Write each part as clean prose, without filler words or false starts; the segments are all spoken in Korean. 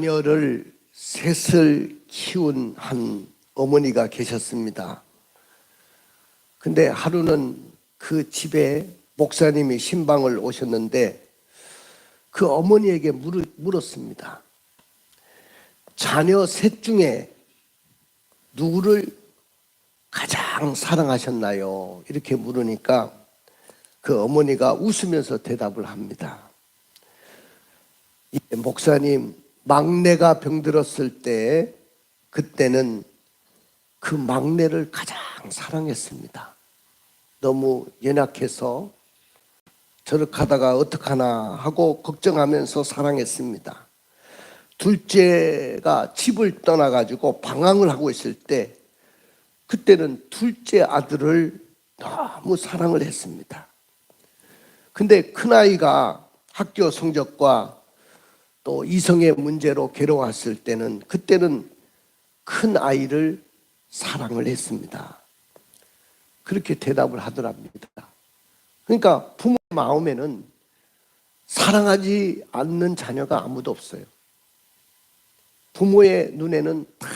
자녀를 셋을 키운 한 어머니가 계셨습니다. 근데 하루는 그 집에 목사님이 신방을 오셨는데 그 어머니에게 물었습니다. 자녀 셋 중에 누구를 가장 사랑하셨나요? 이렇게 물으니까 그 어머니가 웃으면서 대답을 합니다. 목사님, 막내가 병들었을 때 그때는 그 막내를 가장 사랑했습니다. 너무 연약해서 저렇게 하다가 어떡하나 하고 걱정하면서 사랑했습니다. 둘째가 집을 떠나가지고 방황을 하고 있을 때 그때는 둘째 아들을 너무 사랑을 했습니다. 근데 큰아이가 학교 성적과 또 이성의 문제로 괴로웠을 때는 그때는 큰 아이를 사랑을 했습니다. 그렇게 대답을 하더랍니다. 그러니까 부모의 마음에는 사랑하지 않는 자녀가 아무도 없어요. 부모의 눈에는 다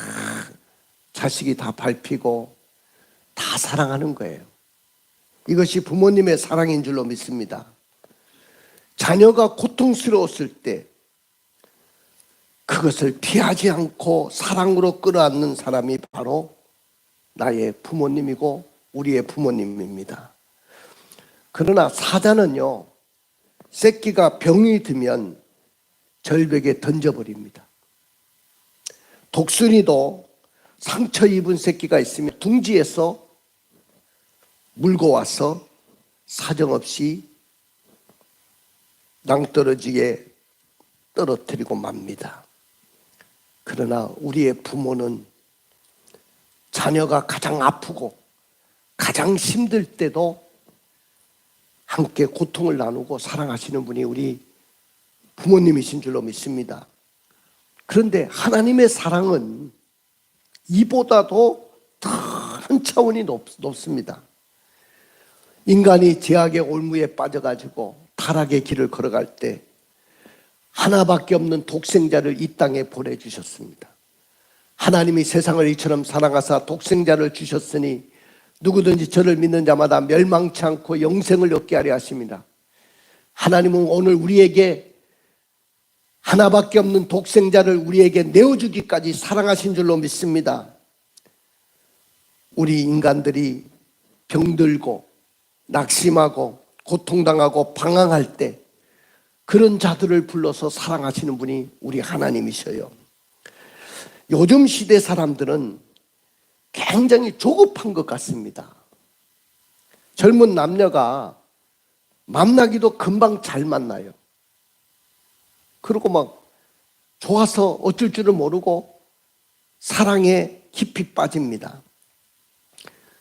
자식이 다 밟히고 다 사랑하는 거예요. 이것이 부모님의 사랑인 줄로 믿습니다. 자녀가 고통스러웠을 때 그것을 피하지 않고 사랑으로 끌어안는 사람이 바로 나의 부모님이고 우리의 부모님입니다. 그러나 사자는요, 새끼가 병이 들면 절벽에 던져버립니다. 독수리도 상처 입은 새끼가 있으면 둥지에서 물고 와서 사정없이 낭떠러지게 떨어뜨리고 맙니다. 그러나 우리의 부모는 자녀가 가장 아프고 가장 힘들 때도 함께 고통을 나누고 사랑하시는 분이 우리 부모님이신 줄로 믿습니다. 그런데 하나님의 사랑은 이보다도 더 한 차원이 높습니다. 인간이 죄악의 올무에 빠져가지고 타락의 길을 걸어갈 때 하나밖에 없는 독생자를 이 땅에 보내주셨습니다. 하나님이 세상을 이처럼 사랑하사 독생자를 주셨으니 누구든지 저를 믿는 자마다 멸망치 않고 영생을 얻게 하려 하십니다. 하나님은 오늘 우리에게 하나밖에 없는 독생자를 우리에게 내어주기까지 사랑하신 줄로 믿습니다. 우리 인간들이 병들고 낙심하고 고통당하고 방황할 때 그런 자들을 불러서 사랑하시는 분이 우리 하나님이셔요. 요즘 시대 사람들은 굉장히 조급한 것 같습니다. 젊은 남녀가 만나기도 금방 잘 만나요. 그리고 막 좋아서 어쩔 줄을 모르고 사랑에 깊이 빠집니다.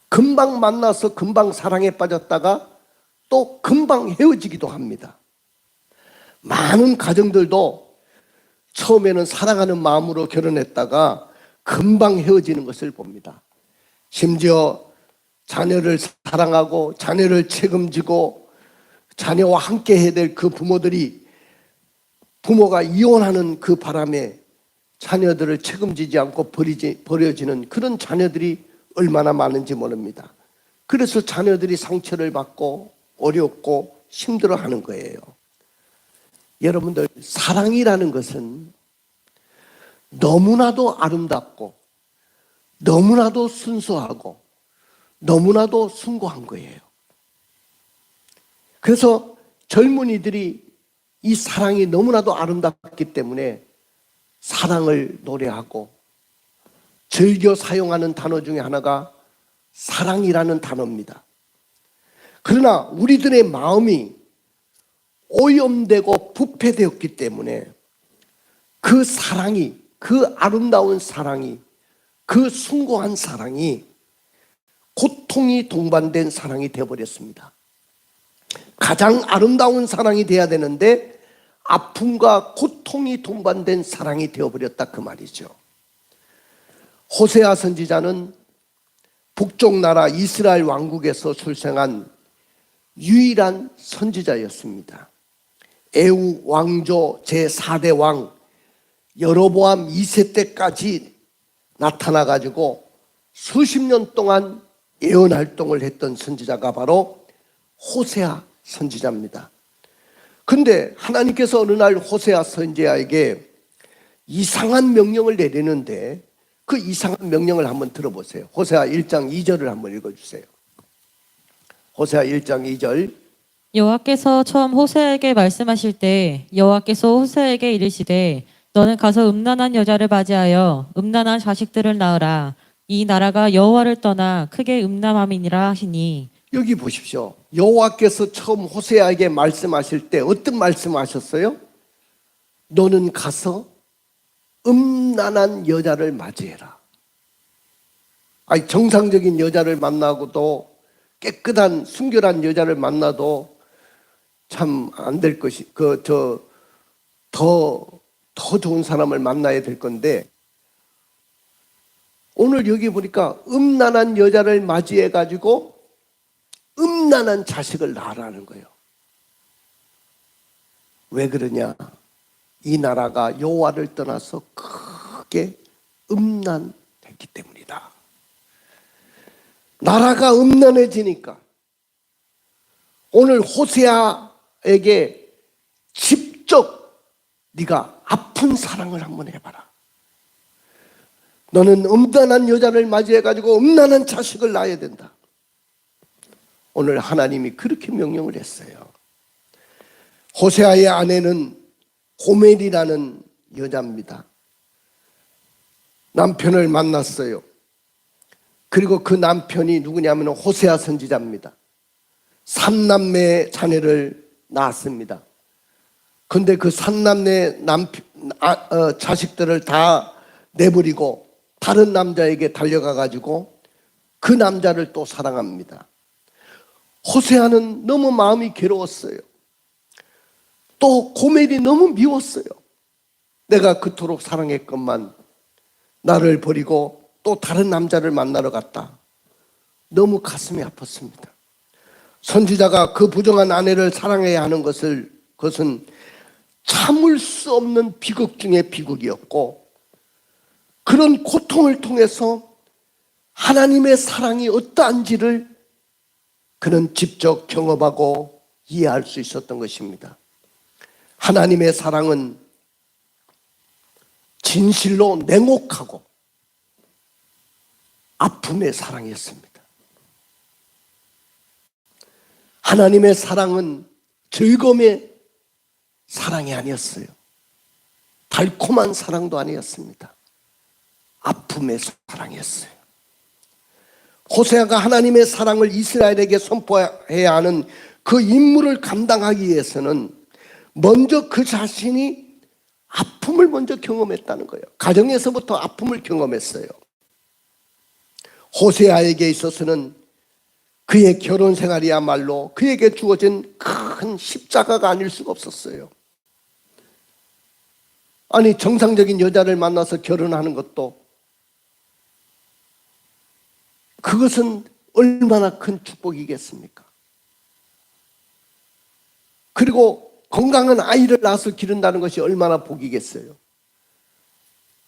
금방 만나서 금방 사랑에 빠졌다가 또 금방 헤어지기도 합니다. 많은 가정들도 처음에는 사랑하는 마음으로 결혼했다가 금방 헤어지는 것을 봅니다. 심지어 자녀를 사랑하고 자녀를 책임지고 자녀와 함께 해야 될 그 부모들이 부모가 이혼하는 그 바람에 자녀들을 책임지지 않고 버려지는 그런 자녀들이 얼마나 많은지 모릅니다. 그래서 자녀들이 상처를 받고 어렵고 힘들어하는 거예요. 여러분들, 사랑이라는 것은 너무나도 아름답고 너무나도 순수하고 너무나도 숭고한 거예요. 그래서 젊은이들이 이 사랑이 너무나도 아름답기 때문에 사랑을 노래하고 즐겨 사용하는 단어 중에 하나가 사랑이라는 단어입니다. 그러나 우리들의 마음이 오염되고 부패되었기 때문에 그 사랑이, 그 아름다운 사랑이, 그 숭고한 사랑이 고통이 동반된 사랑이 되어버렸습니다. 가장 아름다운 사랑이 돼야 되는데 아픔과 고통이 동반된 사랑이 되어버렸다 그 말이죠. 호세아 선지자는 북쪽 나라 이스라엘 왕국에서 출생한 유일한 선지자였습니다. 에우 왕조 제4대 왕 여로보암 2세 때까지 나타나가지고 수십 년 동안 예언 활동을 했던 선지자가 바로 호세아 선지자입니다. 근데 하나님께서 어느 날 호세아 선지자에게 이상한 명령을 내리는데 그 이상한 명령을 한번 들어보세요. 호세아 1장 2절을 한번 읽어주세요. 호세아 1장 2절. 여호와께서 처음 호세아에게 말씀하실 때 여호와께서 호세아에게 이르시되 너는 가서 음란한 여자를 맞이하여 음란한 자식들을 낳으라. 이 나라가 여호와를 떠나 크게 음란함이니라 하시니. 여기 보십시오. 여호와께서 처음 호세아에게 말씀하실 때 어떤 말씀하셨어요? 너는 가서 음란한 여자를 맞이해라. 아니, 정상적인 여자를 만나고도 깨끗한 순결한 여자를 만나도 참 안 될 것이 더 좋은 사람을 만나야 될 건데 오늘 여기 보니까 음란한 여자를 맞이해 가지고 음란한 자식을 낳으라는 거예요. 왜 그러냐? 이 나라가 여호와를 떠나서 크게 음란했기 때문이다. 나라가 음란해지니까 오늘 호세아에게 직접 네가 아픈 사랑을 한번 해봐라. 너는 음란한 여자를 맞이해가지고 음란한 자식을 낳아야 된다. 오늘 하나님이 그렇게 명령을 했어요. 호세아의 아내는 고멜이라는 여자입니다. 남편을 만났어요. 그리고 그 남편이 누구냐면 호세아 선지자입니다. 3남매 자녀를 낳았습니다. 근데 그 3남매 자식들을 다 내버리고 다른 남자에게 달려가 가지고 그 남자를 또 사랑합니다. 호세아는 너무 마음이 괴로웠어요. 또 고멜이 너무 미웠어요. 내가 그토록 사랑했건만 나를 버리고 또 다른 남자를 만나러 갔다. 너무 가슴이 아팠습니다. 선지자가 그 부정한 아내를 사랑해야 하는 그것은 참을 수 없는 비극 중에 비극이었고 그런 고통을 통해서 하나님의 사랑이 어떠한지를 그는 직접 경험하고 이해할 수 있었던 것입니다. 하나님의 사랑은 진실로 냉혹하고 아픔의 사랑이었습니다. 하나님의 사랑은 즐거움의 사랑이 아니었어요. 달콤한 사랑도 아니었습니다. 아픔의 사랑이었어요. 호세아가 하나님의 사랑을 이스라엘에게 선포해야 하는 그 임무를 감당하기 위해서는 먼저 그 자신이 아픔을 먼저 경험했다는 거예요. 가정에서부터 아픔을 경험했어요. 호세아에게 있어서는 그의 결혼 생활이야말로 그에게 주어진 큰 십자가가 아닐 수가 없었어요. 아니, 정상적인 여자를 만나서 결혼하는 것도 그것은 얼마나 큰 축복이겠습니까? 그리고 건강한 아이를 낳아서 기른다는 것이 얼마나 복이겠어요.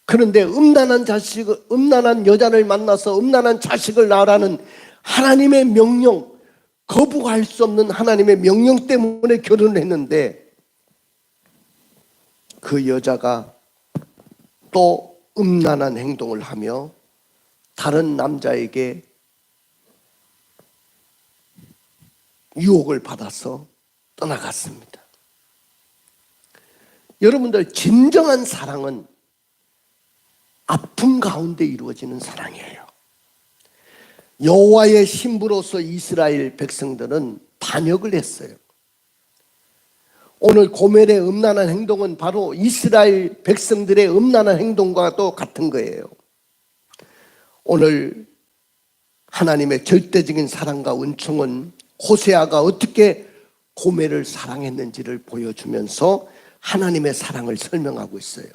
그런데 음란한 여자를 만나서 음란한 자식을 낳으라는 하나님의 명령, 거부할 수 없는 하나님의 명령 때문에 결혼을 했는데 그 여자가 또 음란한 행동을 하며 다른 남자에게 유혹을 받아서 떠나갔습니다. 여러분들, 진정한 사랑은 아픔 가운데 이루어지는 사랑이에요. 여호와의 신부로서 이스라엘 백성들은 반역을 했어요. 오늘 고멜의 음란한 행동은 바로 이스라엘 백성들의 음란한 행동과도 같은 거예요. 오늘 하나님의 절대적인 사랑과 은총은 호세아가 어떻게 고멜을 사랑했는지를 보여주면서 하나님의 사랑을 설명하고 있어요.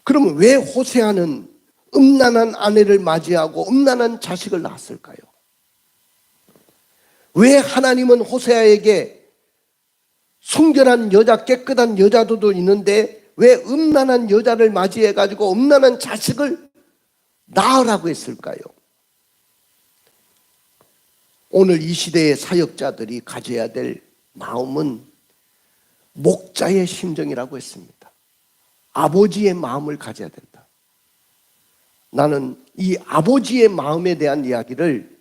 그러면 왜 호세아는 음란한 아내를 맞이하고 음란한 자식을 낳았을까요? 왜 하나님은 호세아에게 순결한 여자, 깨끗한 여자도 있는데 왜 음란한 여자를 맞이해 가지고 음란한 자식을 낳으라고 했을까요? 오늘 이 시대의 사역자들이 가져야 될 마음은 목자의 심정이라고 했습니다. 아버지의 마음을 가져야 된다. 나는 이 아버지의 마음에 대한 이야기를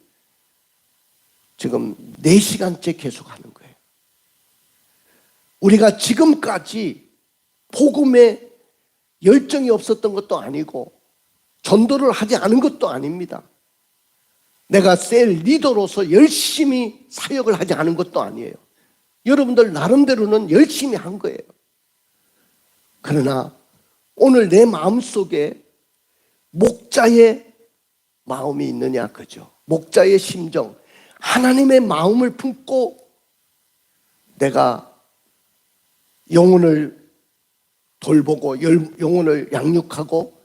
지금 4시간째 계속하는 거예요. 우리가 지금까지 복음에 열정이 없었던 것도 아니고 전도를 하지 않은 것도 아닙니다. 내가 셀 리더로서 열심히 사역을 하지 않은 것도 아니에요. 여러분들 나름대로는 열심히 한 거예요. 그러나 오늘 내 마음속에 목자의 마음이 있느냐, 그죠? 목자의 심정, 하나님의 마음을 품고 내가 영혼을 돌보고 영혼을 양육하고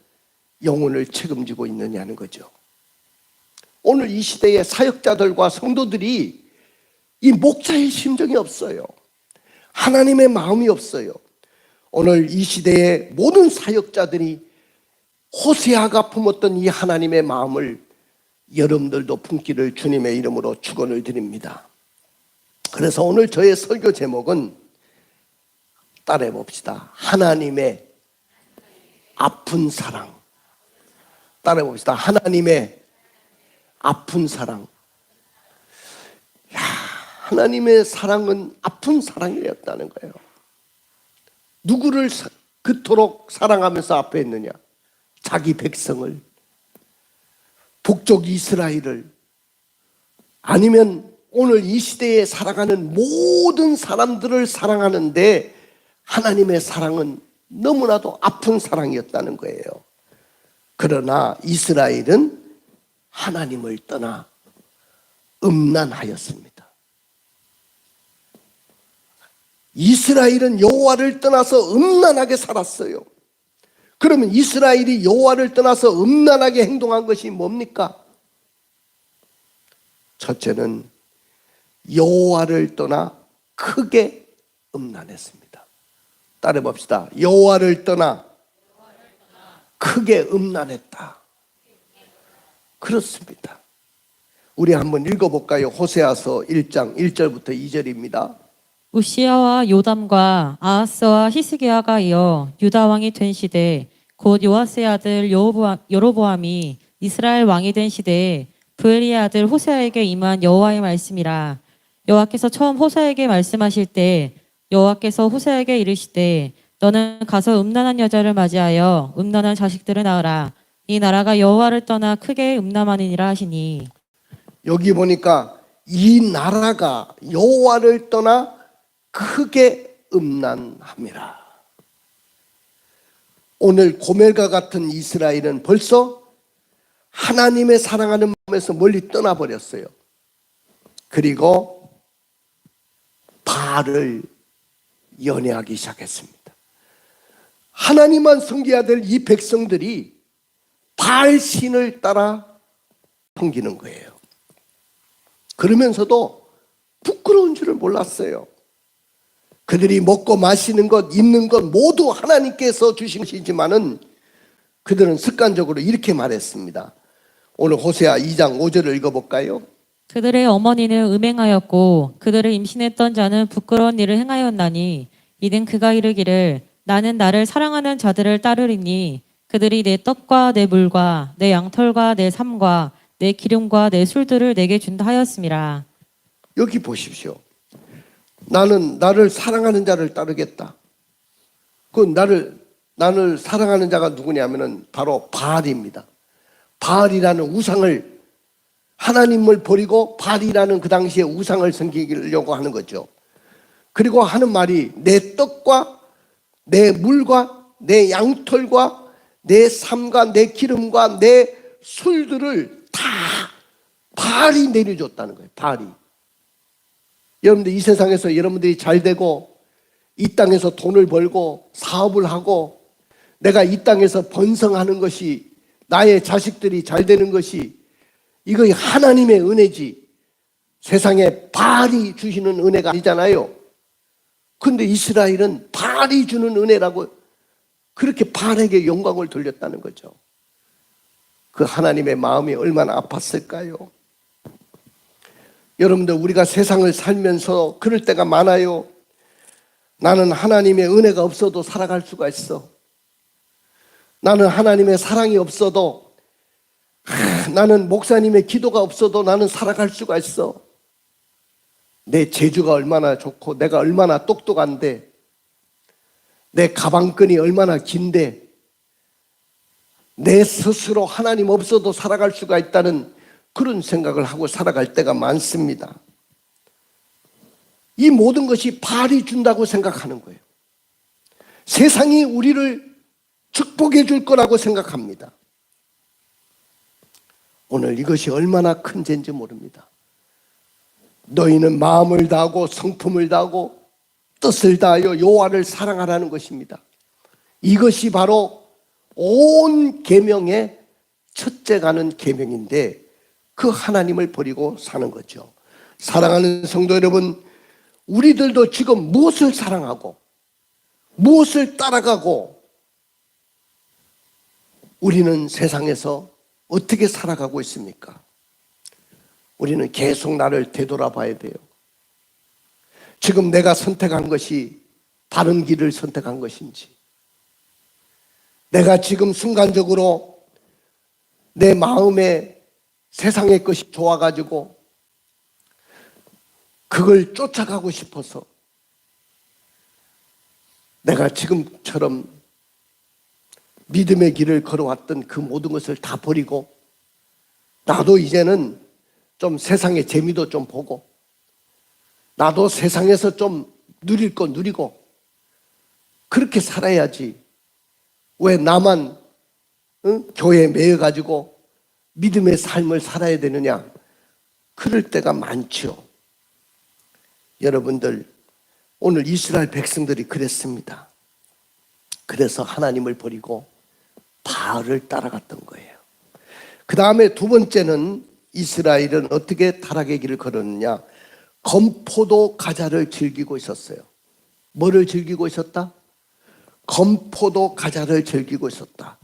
영혼을 책임지고 있느냐는 거죠. 오늘 이 시대의 사역자들과 성도들이 이 목자의 심정이 없어요. 하나님의 마음이 없어요. 오늘 이 시대의 모든 사역자들이 호세아가 품었던 이 하나님의 마음을 여러분들도 품기를 주님의 이름으로 축원을 드립니다. 그래서 오늘 저의 설교 제목은 따라해 봅시다. 하나님의 아픈 사랑. 따라해 봅시다. 하나님의 아픈 사랑. 야, 하나님의 사랑은 아픈 사랑이었다는 거예요. 누구를 그토록 사랑하면서 아파했느냐? 자기 백성을, 북쪽 이스라엘을, 아니면 오늘 이 시대에 살아가는 모든 사람들을 사랑하는데 하나님의 사랑은 너무나도 아픈 사랑이었다는 거예요. 그러나 이스라엘은 하나님을 떠나 음란하였습니다. 이스라엘은 여호와를 떠나서 음란하게 살았어요. 그러면 이스라엘이 여호와를 떠나서 음란하게 행동한 것이 뭡니까? 첫째는 여호와를 떠나 크게 음란했습니다. 따라해 봅시다. 여호와를 떠나 크게 음란했다. 그렇습니다. 우리 한번 읽어볼까요? 호세아서 1장 1절부터 2절입니다. 우시야와 요담과 아하스와 히스기야가 이어 유다 왕이 된 시대 곧 요아스의 아들 여로보암이 이스라엘 왕이 된 시대에 브엘리의 아들 호세아에게 임한 여호와의 말씀이라. 여호와께서 처음 호세아에게 말씀하실 때 여호와께서 호세아에게 이르시되 너는 가서 음란한 여자를 맞이하여 음란한 자식들을 낳으라. 이 나라가 여호와를 떠나 크게 음란하니라 하시니. 여기 보니까 이 나라가 여호와를 떠나 크게 음란함이라. 오늘 고멜과 같은 이스라엘은 벌써 하나님의 사랑하는 마음에서 멀리 떠나버렸어요. 그리고 바알을 연애하기 시작했습니다. 하나님만 섬겨야 될 이 백성들이 바알 신을 따라 섬기는 거예요. 그러면서도 부끄러운 줄을 몰랐어요. 그들이 먹고 마시는 것, 입는 것 모두 하나님께서 주신 것이지만은 그들은 습관적으로 이렇게 말했습니다. 오늘 호세아 2장 5절을 읽어볼까요? 그들의 어머니는 음행하였고 그들을 임신했던 자는 부끄러운 일을 행하였나니 이는 그가 이르기를 나는 나를 사랑하는 자들을 따르리니 그들이 내 떡과 내 물과 내 양털과 내 삶과 내 기름과 내 술들을 내게 준다 하였음이라. 여기 보십시오. 나는 나를 사랑하는 자를 따르겠다. 그 나를 사랑하는 자가 누구냐면은 바로 바알입니다. 바알이라는 우상을, 하나님을 버리고 바알이라는 그 당시에 우상을 섬기려고 하는 거죠. 그리고 하는 말이 내 떡과 내 물과 내 양털과 내 삶과 내 기름과 내 술들을 다 바알이 내려줬다는 거예요. 바알이. 여러분들 이 세상에서 여러분들이 잘 되고 이 땅에서 돈을 벌고 사업을 하고 내가 이 땅에서 번성하는 것이, 나의 자식들이 잘 되는 것이 이거 하나님의 은혜지 세상에 바알이 주시는 은혜가 아니잖아요. 근데 이스라엘은 바알이 주는 은혜라고 그렇게 바알에게 영광을 돌렸다는 거죠. 그 하나님의 마음이 얼마나 아팠을까요? 여러분들, 우리가 세상을 살면서 그럴 때가 많아요. 나는 하나님의 은혜가 없어도 살아갈 수가 있어. 나는 하나님의 사랑이 없어도, 나는 목사님의 기도가 없어도 나는 살아갈 수가 있어. 내 재주가 얼마나 좋고 내가 얼마나 똑똑한데, 내 가방끈이 얼마나 긴데, 내 스스로 하나님 없어도 살아갈 수가 있다는 그런 생각을 하고 살아갈 때가 많습니다. 이 모든 것이 바알이 준다고 생각하는 거예요. 세상이 우리를 축복해 줄 거라고 생각합니다. 오늘 이것이 얼마나 큰 죄인지 모릅니다. 너희는 마음을 다하고 성품을 다하고 뜻을 다하여 여호와를 사랑하라는 것입니다. 이것이 바로 온 계명의 첫째 가는 계명인데, 그 하나님을 버리고 사는 거죠. 사랑하는 성도 여러분, 우리들도 지금 무엇을 사랑하고 무엇을 따라가고 우리는 세상에서 어떻게 살아가고 있습니까? 우리는 계속 나를 되돌아봐야 돼요. 지금 내가 선택한 것이 바른 길을 선택한 것인지, 내가 지금 순간적으로 내 마음에 세상의 것이 좋아가지고 그걸 쫓아가고 싶어서 내가 지금처럼 믿음의 길을 걸어왔던 그 모든 것을 다 버리고, 나도 이제는 좀 세상의 재미도 좀 보고, 나도 세상에서 좀 누릴 거 누리고 그렇게 살아야지, 왜 나만 교회에 매여가지고 믿음의 삶을 살아야 되느냐, 그럴 때가 많죠. 여러분들, 오늘 이스라엘 백성들이 그랬습니다. 그래서 하나님을 버리고 바알을 따라갔던 거예요. 그 다음에 두 번째는 이스라엘은 어떻게 타락의 길을 걸었느냐, 건포도 과자를 즐기고 있었어요. 뭐를 즐기고 있었다? 건포도 과자를 즐기고 있었다.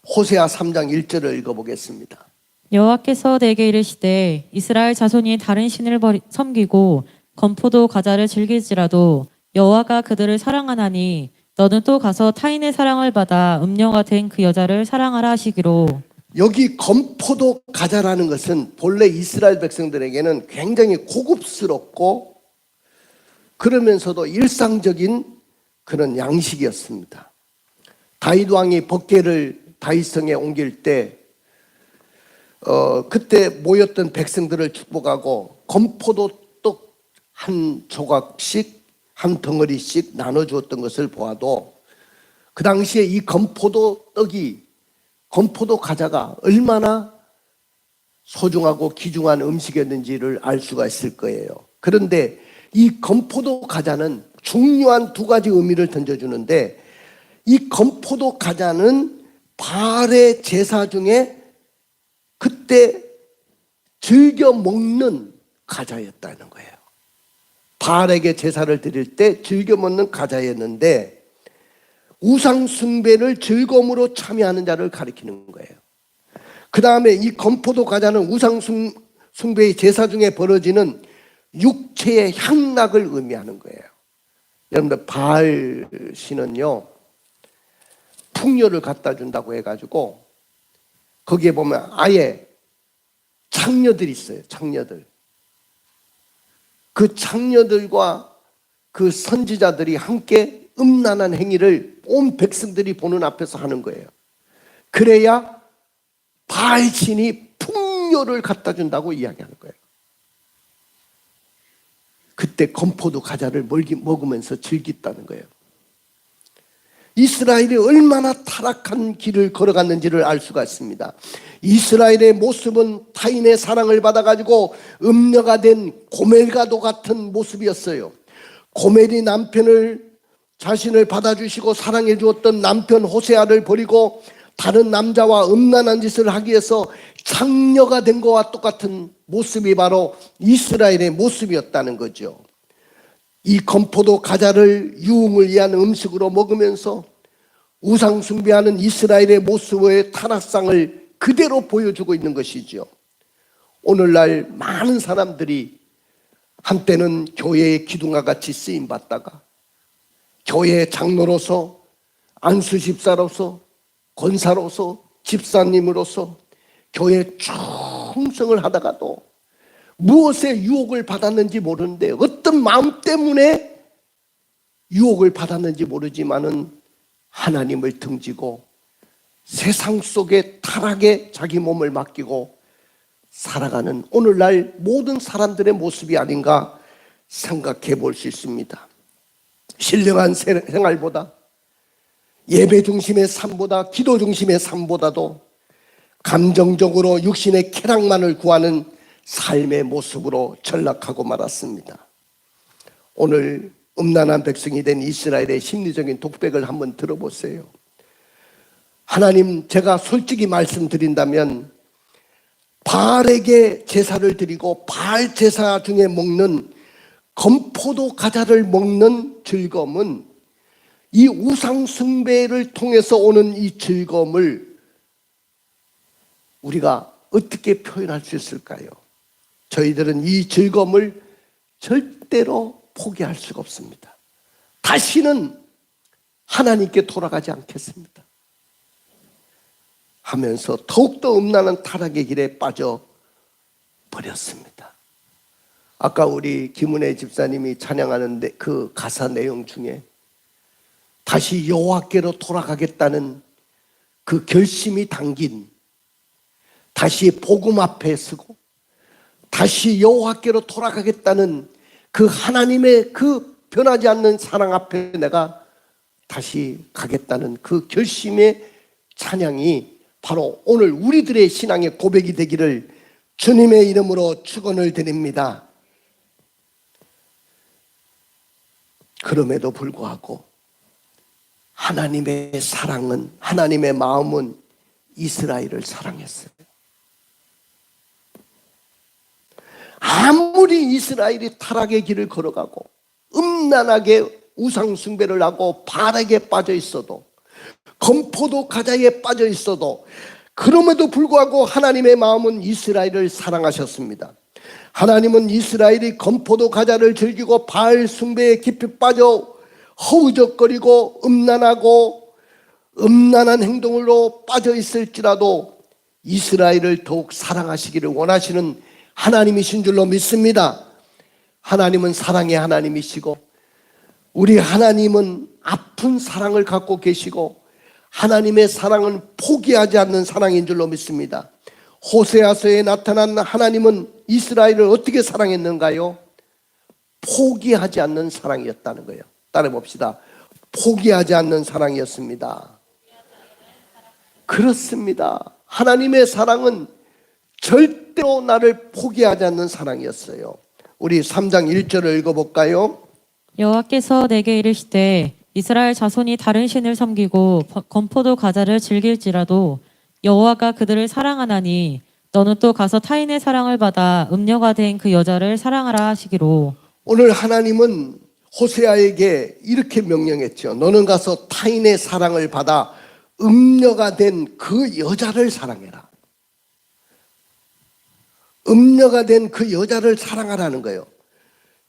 호세아 3장 1절을 읽어보겠습니다. 여호와께서 내게 이르시되 이스라엘 자손이 다른 신을 섬기고 건포도 과자를 즐길지라도 여호와가 그들을 사랑하나니 너는 또 가서 타인의 사랑을 받아 음녀가 된 그 여자를 사랑하라 하시기로. 여기 건포도 과자라는 것은 본래 이스라엘 백성들에게는 굉장히 고급스럽고 그러면서도 일상적인 그런 양식이었습니다. 다윗 왕이 법궤를 다윗성에 옮길 때 그때 모였던 백성들을 축복하고 건포도 떡 한 조각씩, 한 덩어리씩 나눠주었던 것을 보아도 그 당시에 이 건포도 떡이, 건포도 과자가 얼마나 소중하고 귀중한 음식이었는지를 알 수가 있을 거예요. 그런데 이 건포도 과자는 중요한 두 가지 의미를 던져주는데, 이 건포도 과자는 바알의 제사 중에 그때 즐겨 먹는 과자였다는 거예요. 바알에게 제사를 드릴 때 즐겨 먹는 과자였는데, 우상 숭배를 즐거움으로 참여하는 자를 가리키는 거예요. 그 다음에 이 건포도 과자는 우상 숭배의 제사 중에 벌어지는 육체의 향락을 의미하는 거예요. 여러분들, 바알 신은요 풍요를 갖다 준다고 해가지고 거기에 보면 아예 창녀들이 있어요. 창녀들. 그 창녀들과 그 선지자들이 함께 음란한 행위를 온 백성들이 보는 앞에서 하는 거예요. 그래야 바알 신이 풍요를 갖다 준다고 이야기하는 거예요. 그때 건포도 과자를 먹으면서 즐겼다는 거예요. 이스라엘이 얼마나 타락한 길을 걸어갔는지를 알 수가 있습니다. 이스라엘의 모습은 타인의 사랑을 받아가지고 음녀가 된 고멜과도 같은 모습이었어요. 고멜이 자신을 받아주시고 사랑해 주었던 남편 호세아를 버리고 다른 남자와 음란한 짓을 하기 위해서 창녀가 된 것과 똑같은 모습이 바로 이스라엘의 모습이었다는 거죠. 이 건포도 과자를 유흥을 위한 음식으로 먹으면서 우상 숭배하는 이스라엘의 모습의 타락상을 그대로 보여주고 있는 것이죠. 오늘날 많은 사람들이 한때는 교회의 기둥과 같이 쓰임받다가 교회의 장로로서, 안수집사로서, 권사로서, 집사님으로서 교회에 충성을 하다가도 무엇에 유혹을 받았는지 모르는데 어떤 마음 때문에 유혹을 받았는지 모르지만은 하나님을 등지고 세상 속의 타락에 자기 몸을 맡기고 살아가는 오늘날 모든 사람들의 모습이 아닌가 생각해 볼 수 있습니다. 신령한 생활보다, 예배 중심의 삶보다, 기도 중심의 삶보다도 감정적으로 육신의 쾌락만을 구하는 삶의 모습으로 전락하고 말았습니다. 오늘 음란한 백성이 된 이스라엘의 심리적인 독백을 한번 들어보세요. 하나님, 제가 솔직히 말씀드린다면 바알에게 제사를 드리고 바알 제사 중에 먹는 건포도 과자를 먹는 즐거움은 이 우상 숭배를 통해서 오는 이 즐거움을 우리가 어떻게 표현할 수 있을까요? 저희들은 이 즐거움을 절대로 포기할 수가 없습니다. 다시는 하나님께 돌아가지 않겠습니다 하면서 더욱더 음란한 타락의 길에 빠져버렸습니다. 아까 우리 김은혜 집사님이 찬양하는데 그 가사 내용 중에 다시 여호와께로 돌아가겠다는 그 결심이 담긴, 다시 복음 앞에 서고 다시 여호와께로 돌아가겠다는 그 하나님의 그 변하지 않는 사랑 앞에 내가 다시 가겠다는 그 결심의 찬양이 바로 오늘 우리들의 신앙의 고백이 되기를 주님의 이름으로 축원을 드립니다. 그럼에도 불구하고 하나님의 사랑은, 하나님의 마음은 이스라엘을 사랑했어요. 아무리 이스라엘이 타락의 길을 걸어가고 음란하게 우상 숭배를 하고 바알에게 빠져 있어도, 건포도 과자에 빠져 있어도, 그럼에도 불구하고 하나님의 마음은 이스라엘을 사랑하셨습니다. 하나님은 이스라엘이 건포도 과자를 즐기고 바알 숭배에 깊이 빠져 허우적거리고 음란하고 음란한 행동으로 빠져 있을지라도 이스라엘을 더욱 사랑하시기를 원하시는 하나님이신 줄로 믿습니다. 하나님은 사랑의 하나님이시고 우리 하나님은 아픈 사랑을 갖고 계시고 하나님의 사랑은 포기하지 않는 사랑인 줄로 믿습니다. 호세아서에 나타난 하나님은 이스라엘을 어떻게 사랑했는가요? 포기하지 않는 사랑이었다는 거예요. 따라 봅시다. 포기하지 않는 사랑이었습니다. 그렇습니다. 하나님의 사랑은 절대로 나를 포기하지 않는 사랑이었어요. 우리 3장 1절을 읽어볼까요? 여호와께서 내게 이르시되 이스라엘 자손이 다른 신을 섬기고 건포도 과자를 즐길지라도 여호와가 그들을 사랑하나니 너는 또 가서 타인의 사랑을 받아 음녀가 된 그 여자를 사랑하라 하시기로. 오늘 하나님은 호세아에게 이렇게 명령했죠. 너는 가서 타인의 사랑을 받아 음녀가 된 그 여자를 사랑해라. 음녀가 된 그 여자를 사랑하라는 거예요.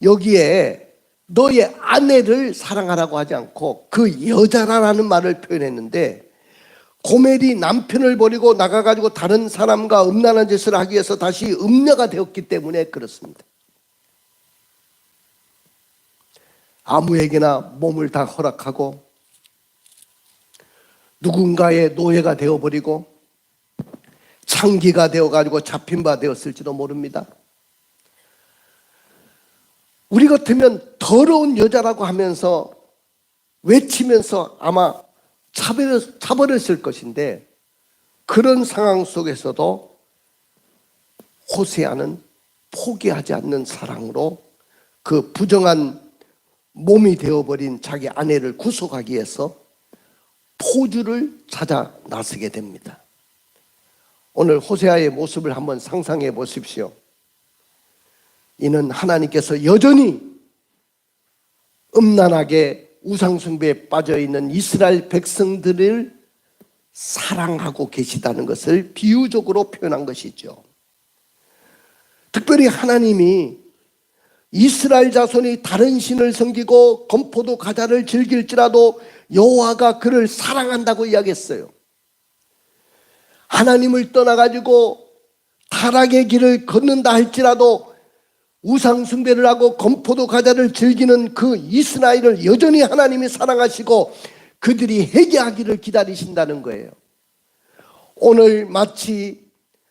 여기에 너의 아내를 사랑하라고 하지 않고 그 여자라는 말을 표현했는데, 고멜이 남편을 버리고 나가가지고 다른 사람과 음란한 짓을 하기 위해서 다시 음녀가 되었기 때문에 그렇습니다. 아무에게나 몸을 다 허락하고 누군가의 노예가 되어버리고 창기가 되어가지고 잡힌 바 되었을지도 모릅니다. 우리 같으면 더러운 여자라고 하면서 외치면서 아마 차버렸을 것인데, 그런 상황 속에서도 호세아는 포기하지 않는 사랑으로 그 부정한 몸이 되어버린 자기 아내를 구속하기 위해서 포주를 찾아 나서게 됩니다. 오늘 호세아의 모습을 한번 상상해 보십시오. 이는 하나님께서 여전히 음란하게 우상숭배에 빠져있는 이스라엘 백성들을 사랑하고 계시다는 것을 비유적으로 표현한 것이죠. 특별히 하나님이 이스라엘 자손이 다른 신을 섬기고 건포도 과자를 즐길지라도 여호와가 그를 사랑한다고 이야기했어요. 하나님을 떠나가지고 타락의 길을 걷는다 할지라도 우상 숭배를 하고 건포도 과자를 즐기는 그 이스라엘을 여전히 하나님이 사랑하시고 그들이 회개하기를 기다리신다는 거예요. 오늘 마치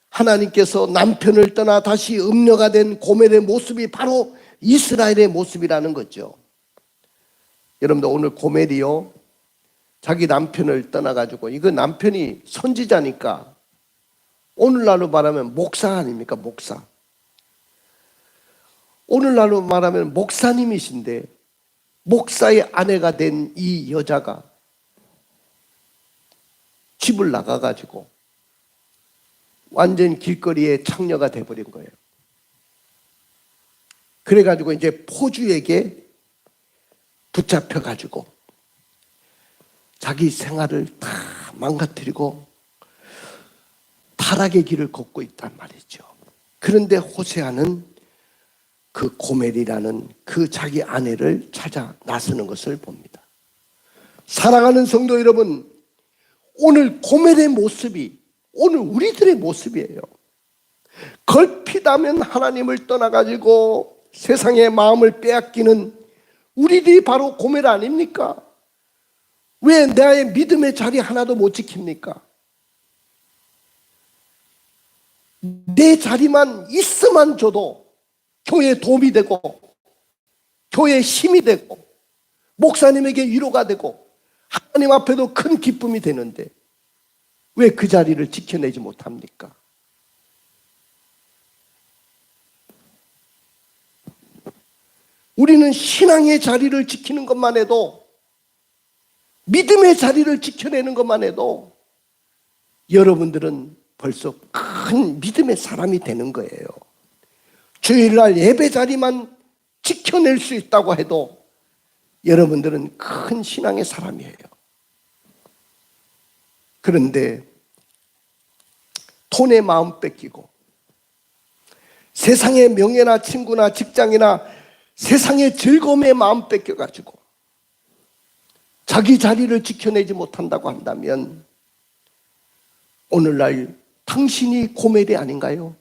하나님께서 남편을 떠나 다시 음녀가 된 고멜의 모습이 바로 이스라엘의 모습이라는 거죠. 여러분들 오늘 고멜이요, 자기 남편을 떠나가지고, 이거 남편이 선지자니까 오늘날로 말하면 목사 아닙니까? 목사. 오늘날로 말하면 목사님이신데 목사의 아내가 된 이 여자가 집을 나가가지고 완전 길거리에 창녀가 돼버린 거예요. 그래가지고 이제 포주에게 붙잡혀가지고 자기 생활을 다 망가뜨리고 타락의 길을 걷고 있단 말이죠. 그런데 호세아는 그 고멜이라는 그 자기 아내를 찾아 나서는 것을 봅니다. 사랑하는 성도 여러분, 오늘 고멜의 모습이 오늘 우리들의 모습이에요. 걸핏하면 하나님을 떠나가지고 세상의 마음을 빼앗기는 우리들이 바로 고멜 아닙니까? 왜 나의 믿음의 자리 하나도 못 지킵니까? 내 자리만 있으면 줘도 교회에 도움이 되고 교회에 힘이 되고 목사님에게 위로가 되고 하나님 앞에도 큰 기쁨이 되는데 왜 그 자리를 지켜내지 못합니까? 우리는 신앙의 자리를 지키는 것만 해도, 믿음의 자리를 지켜내는 것만 해도 여러분들은 벌써 큰 믿음의 사람이 되는 거예요. 주일날 예배 자리만 지켜낼 수 있다고 해도 여러분들은 큰 신앙의 사람이에요. 그런데 돈의 마음 뺏기고 세상의 명예나 친구나 직장이나 세상의 즐거움의 마음 뺏겨가지고 자기 자리를 지켜내지 못한다고 한다면 오늘날 당신이 고멜이 아닌가요?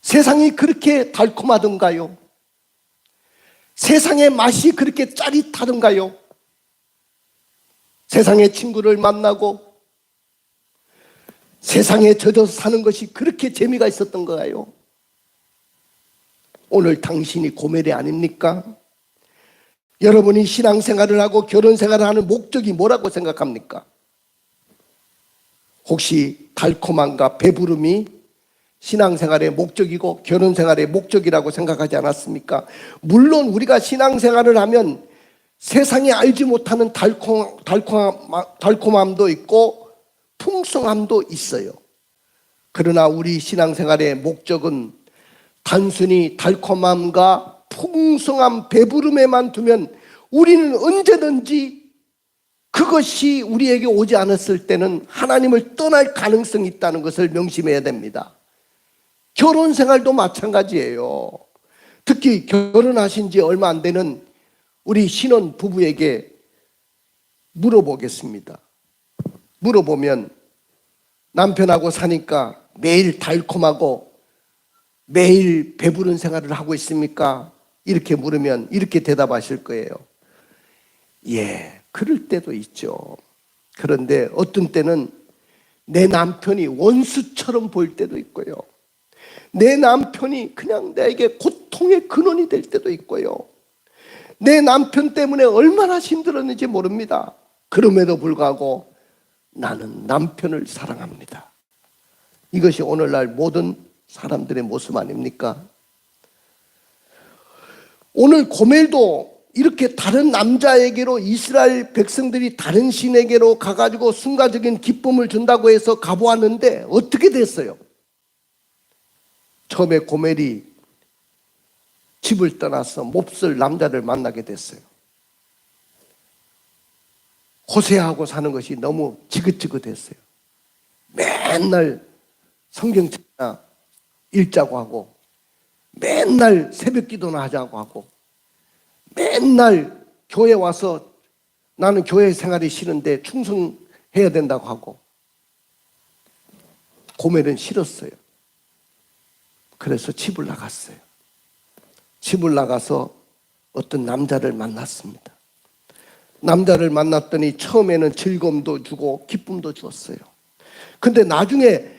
세상이 그렇게 달콤하던가요? 세상의 맛이 그렇게 짜릿하던가요? 세상의 친구를 만나고 세상에 젖어서 사는 것이 그렇게 재미가 있었던가요? 오늘 당신이 고멜이 아닙니까? 여러분이 신앙생활을 하고 결혼생활을 하는 목적이 뭐라고 생각합니까? 혹시 달콤함과 배부름이 신앙생활의 목적이고 결혼생활의 목적이라고 생각하지 않았습니까? 물론 우리가 신앙생활을 하면 세상에 알지 못하는 달콤함도 있고 풍성함도 있어요. 그러나 우리 신앙생활의 목적은 단순히 달콤함과 풍성함, 배부름에만 두면 우리는 언제든지 그것이 우리에게 오지 않았을 때는 하나님을 떠날 가능성이 있다는 것을 명심해야 됩니다. 결혼생활도 마찬가지예요. 특히 결혼하신 지 얼마 안 되는 우리 신혼 부부에게 물어보겠습니다. 물어보면 남편하고 사니까 매일 달콤하고 매일 배부른 생활을 하고 있습니까? 이렇게 물으면 이렇게 대답하실 거예요. 예, 그럴 때도 있죠. 그런데 어떤 때는 내 남편이 원수처럼 보일 때도 있고요. 내 남편이 그냥 나에게 고통의 근원이 될 때도 있고요. 내 남편 때문에 얼마나 힘들었는지 모릅니다. 그럼에도 불구하고 나는 남편을 사랑합니다. 이것이 오늘날 모든 사람들의 모습 아닙니까? 오늘 고멜도 이렇게 다른 남자에게로 이스라엘 백성들이 다른 신에게로 가가지고 순간적인 기쁨을 준다고 해서 가보았는데 어떻게 됐어요? 처음에 고멜이 집을 떠나서 몹쓸 남자를 만나게 됐어요. 호세아하고 사는 것이 너무 지긋지긋했어요. 맨날 성경책이나 읽자고 하고, 맨날 새벽 기도나 하자고 하고, 맨날 교회 와서 나는 교회 생활이 싫은데 충성해야 된다고 하고, 고멜은 싫었어요. 그래서 집을 나갔어요. 집을 나가서 어떤 남자를 만났습니다. 남자를 만났더니 처음에는 즐거움도 주고 기쁨도 주었어요. 근데 나중에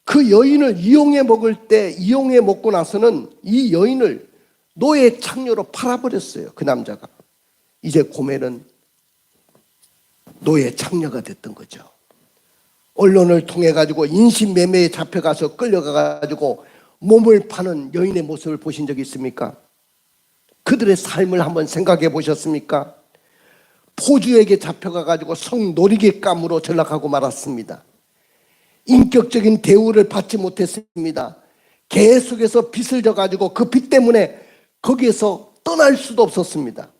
그 여인을 이용해 먹고 나서는 이 여인을 노예 창녀로 팔아버렸어요. 그 남자가. 이제 고멜은 노예 창녀가 됐던 거죠. 언론을 통해 가지고 인신매매에 잡혀가서 끌려가 가지고 몸을 파는 여인의 모습을 보신 적 있습니까? 그들의 삶을 한번 생각해 보셨습니까? 포주에게 잡혀가 가지고 성노리개감으로 전락하고 말았습니다. 인격적인 대우를 받지 못했습니다. 계속해서 빚을 져 가지고 그 빚 때문에 거기에서 떠날 수도 없었습니다.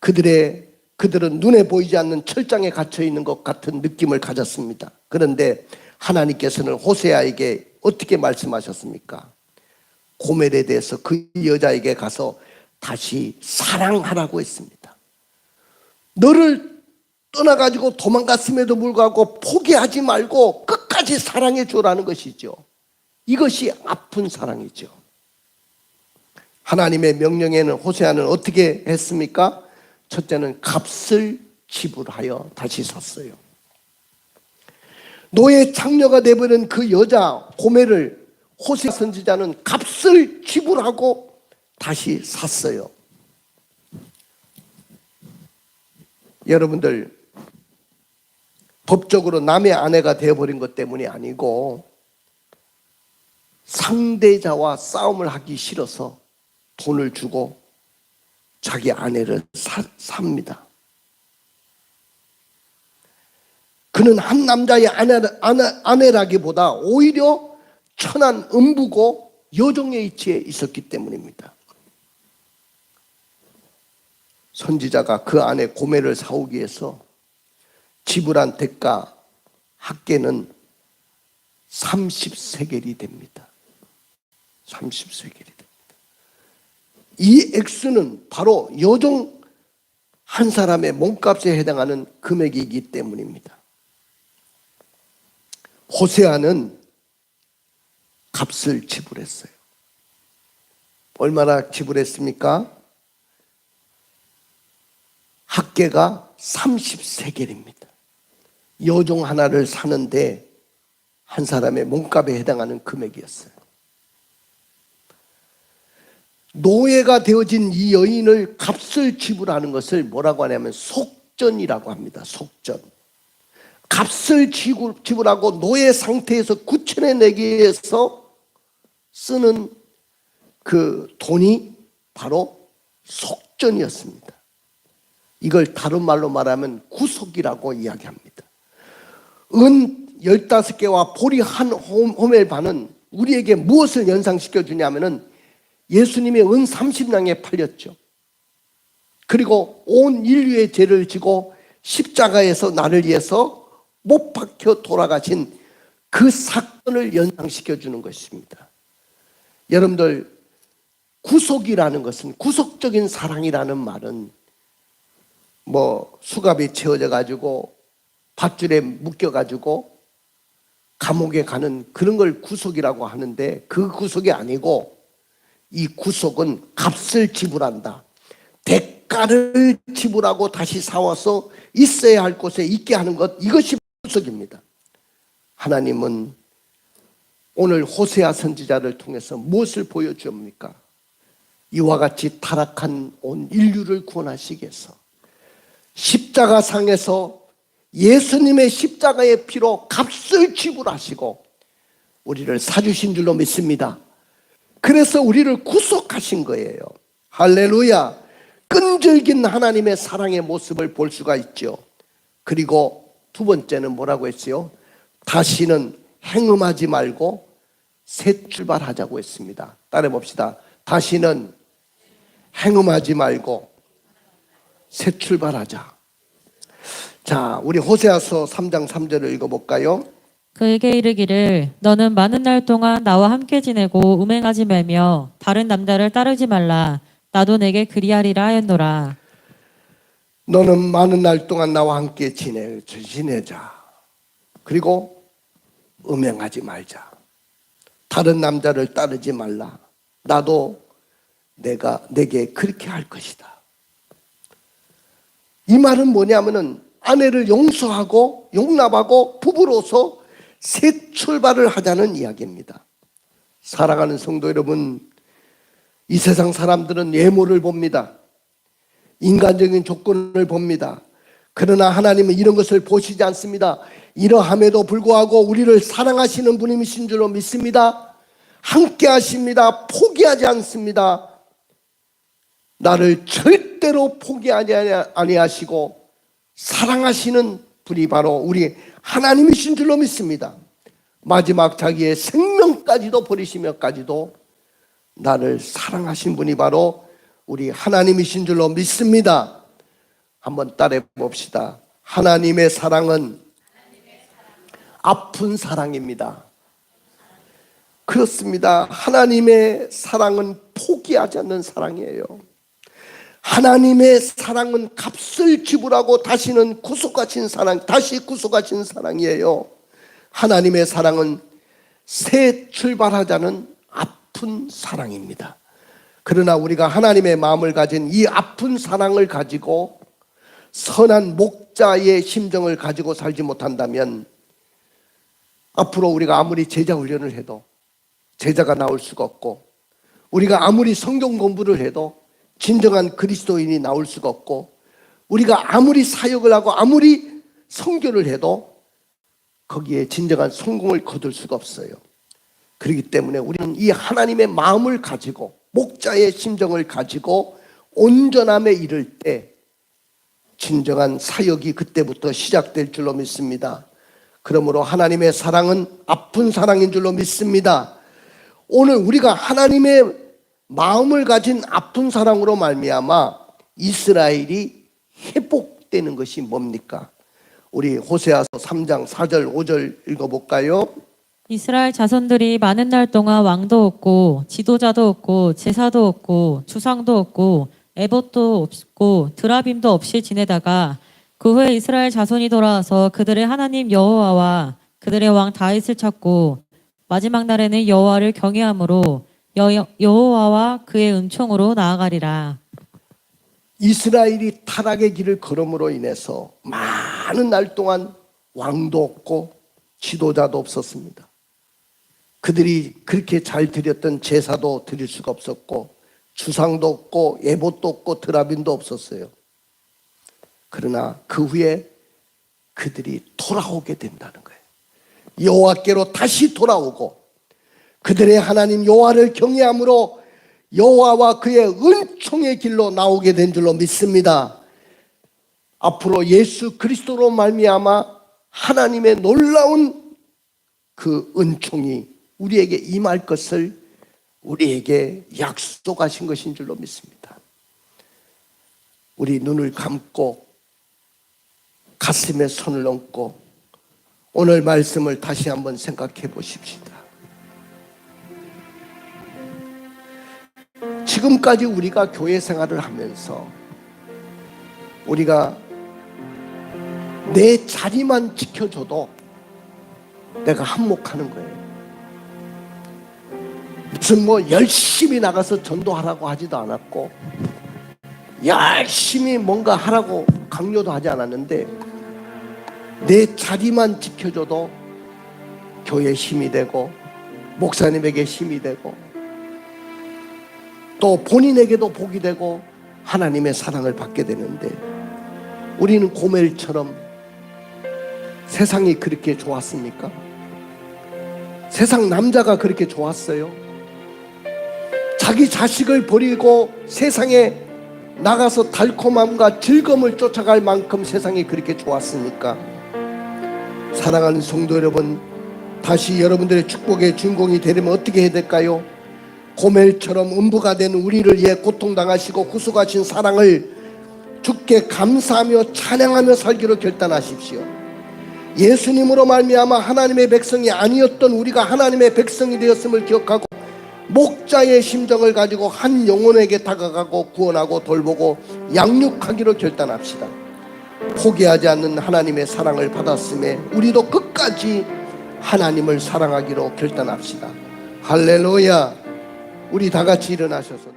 그들은 눈에 보이지 않는 철장에 갇혀 있는 것 같은 느낌을 가졌습니다. 그런데 하나님께서는 호세아에게 어떻게 말씀하셨습니까? 고멜에 대해서 그 여자에게 가서 다시 사랑하라고 했습니다. 너를 떠나가지고 도망갔음에도 불구하고 포기하지 말고 끝까지 사랑해 주라는 것이죠. 이것이 아픈 사랑이죠. 하나님의 명령에는 호세아는 어떻게 했습니까? 첫째는 값을 지불하여 다시 샀어요. 노예 창녀가 되버린 그 여자 고멜을 호세아 선지자는 값을 지불하고 다시 샀어요. 여러분들, 법적으로 남의 아내가 되어버린 것 때문이 아니고 상대자와 싸움을 하기 싫어서 돈을 주고 자기 아내를 삽니다. 그는 한 남자의 아내라기보다 오히려 천한 음부고 여종의 위치에 있었기 때문입니다. 선지자가 그 아내 고멜을 사오기 위해서 지불한 대가 합계는 30세겔이 됩니다. 30세겔이 됩니다. 이 액수는 바로 여종 한 사람의 몸값에 해당하는 금액이기 때문입니다. 호세아는 값을 지불했어요. 얼마나 지불했습니까? 합계가 30세겔입니다. 여종 하나를 사는데 한 사람의 몸값에 해당하는 금액이었어요. 노예가 되어진 이 여인을 값을 지불하는 것을 뭐라고 하냐면 속전이라고 합니다. 속전. 값을 지불하고 노예 상태에서 구출해내기 위해서 쓰는 그 돈이 바로 속전이었습니다. 이걸 다른 말로 말하면 구속이라고 이야기합니다. 은 15개와 보리 한 호멜 반은 우리에게 무엇을 연상시켜 주냐면은 예수님의 은 30냥에 팔렸죠. 그리고 온 인류의 죄를 지고 십자가에서 나를 위해서 못 박혀 돌아가신 그 사건을 연상시켜 주는 것입니다. 여러분들, 구속이라는 것은, 구속적인 사랑이라는 말은 뭐 수갑이 채워져 가지고 밧줄에 묶여 가지고 감옥에 가는 그런 걸 구속이라고 하는데, 그 구속이 아니고 이 구속은 값을 지불한다. 대가를 지불하고 다시 사와서 있어야 할 곳에 있게 하는 것, 이것이 구속입니다. 하나님은 오늘 호세아 선지자를 통해서 무엇을 보여줍니까? 이와 같이 타락한 온 인류를 구원하시기 위해서 십자가상에서 예수님의 십자가의 피로 값을 지불하시고 우리를 사주신 줄로 믿습니다. 그래서 우리를 구속하신 거예요. 할렐루야. 끈질긴 하나님의 사랑의 모습을 볼 수가 있죠. 그리고 두 번째는 뭐라고 했어요? 다시는 행음하지 말고 새 출발하자고 했습니다. 따라 봅시다. 다시는 행음하지 말고 새 출발하자. 자, 우리 호세아서 3장 3절을 읽어볼까요? 그에게 이르기를 너는 많은 날 동안 나와 함께 지내고 음행하지 말며 다른 남자를 따르지 말라. 나도 내게 그리하리라 하였노라. 너는 많은 날 동안 나와 함께 지내자. 그리고 음행하지 말자. 다른 남자를 따르지 말라. 나도 내게 그렇게 할 것이다. 이 말은 뭐냐면은 아내를 용서하고 용납하고 부부로서 새 출발을 하자는 이야기입니다. 사랑하는 성도 여러분, 이 세상 사람들은 외모를 봅니다. 인간적인 조건을 봅니다. 그러나 하나님은 이런 것을 보시지 않습니다. 이러함에도 불구하고 우리를 사랑하시는 분이신 줄로 믿습니다. 함께 하십니다. 포기하지 않습니다. 나를 절대로 포기하지 아니하시고 사랑하시는 분이 바로 우리 하나님이신 줄로 믿습니다. 마지막 자기의 생명까지도 버리시며까지도 나를 사랑하신 분이 바로 우리 하나님이신 줄로 믿습니다. 한번 따라해 봅시다. 하나님의 사랑은 아픈 사랑입니다. 그렇습니다. 하나님의 사랑은 포기하지 않는 사랑이에요. 하나님의 사랑은 값을 지불하고 다시는 구속하신 사랑, 다시 구속하신 사랑이에요. 하나님의 사랑은 새 출발하자는 아픈 사랑입니다. 그러나 우리가 하나님의 마음을 가진 이 아픈 사랑을 가지고 선한 목자의 심정을 가지고 살지 못한다면 앞으로 우리가 아무리 제자 훈련을 해도 제자가 나올 수가 없고, 우리가 아무리 성경 공부를 해도 진정한 그리스도인이 나올 수가 없고, 우리가 아무리 사역을 하고 아무리 선교를 해도 거기에 진정한 성공을 거둘 수가 없어요. 그렇기 때문에 우리는 이 하나님의 마음을 가지고 목자의 심정을 가지고 온전함에 이를 때 진정한 사역이 그때부터 시작될 줄로 믿습니다. 그러므로 하나님의 사랑은 아픈 사랑인 줄로 믿습니다. 오늘 우리가 하나님의 마음을 가진 아픈 사랑으로 말미암아 이스라엘이 회복되는 것이 뭡니까? 우리 호세아서 3장 4절 5절 읽어볼까요? 이스라엘 자손들이 많은 날 동안 왕도 없고 지도자도 없고 제사도 없고 주상도 없고 에봇도 없고 드라빔도 없이 지내다가 그 후에 이스라엘 자손이 돌아와서 그들의 하나님 여호와와 그들의 왕 다윗을 찾고 마지막 날에는 여호와를 경외함으로 여호와와 그의 은총으로 나아가리라. 이스라엘이 타락의 길을 걸음으로 인해서 많은 날 동안 왕도 없고 지도자도 없었습니다. 그들이 그렇게 잘 드렸던 제사도 드릴 수가 없었고 주상도 없고 에봇도 없고 드라빔도 없었어요. 그러나 그 후에 그들이 돌아오게 된다는 거예요. 여호와께로 다시 돌아오고 그들의 하나님 여호와를 경외함으로 여호와와 그의 은총의 길로 나오게 된 줄로 믿습니다. 앞으로 예수 그리스도로 말미암아 하나님의 놀라운 그 은총이 우리에게 임할 것을 우리에게 약속하신 것인 줄로 믿습니다. 우리 눈을 감고 가슴에 손을 얹고 오늘 말씀을 다시 한번 생각해 보십시다. 지금까지 우리가 교회 생활을 하면서 우리가 내 자리만 지켜줘도 내가 한몫하는 거예요. 무슨 열심히 나가서 전도하라고 하지도 않았고 열심히 뭔가 하라고 강요도 하지 않았는데 내 자리만 지켜줘도 교회에 힘이 되고 목사님에게 힘이 되고 또 본인에게도 복이 되고 하나님의 사랑을 받게 되는데 우리는 고멜처럼 세상이 그렇게 좋았습니까? 세상 남자가 그렇게 좋았어요? 자기 자식을 버리고 세상에 나가서 달콤함과 즐거움을 쫓아갈 만큼 세상이 그렇게 좋았습니까? 사랑하는 성도 여러분, 다시 여러분들의 축복의 주인공이 되려면 어떻게 해야 될까요? 고멜처럼 음부가 된 우리를 위해 고통당하시고 구속하신 사랑을 주께 감사하며 찬양하며 살기로 결단하십시오. 예수님으로 말미암아 하나님의 백성이 아니었던 우리가 하나님의 백성이 되었음을 기억하고 목자의 심정을 가지고 한 영혼에게 다가가고 구원하고 돌보고 양육하기로 결단합시다. 포기하지 않는 하나님의 사랑을 받았음에 우리도 끝까지 하나님을 사랑하기로 결단합시다. 할렐루야. 우리 다 같이 일어나셔서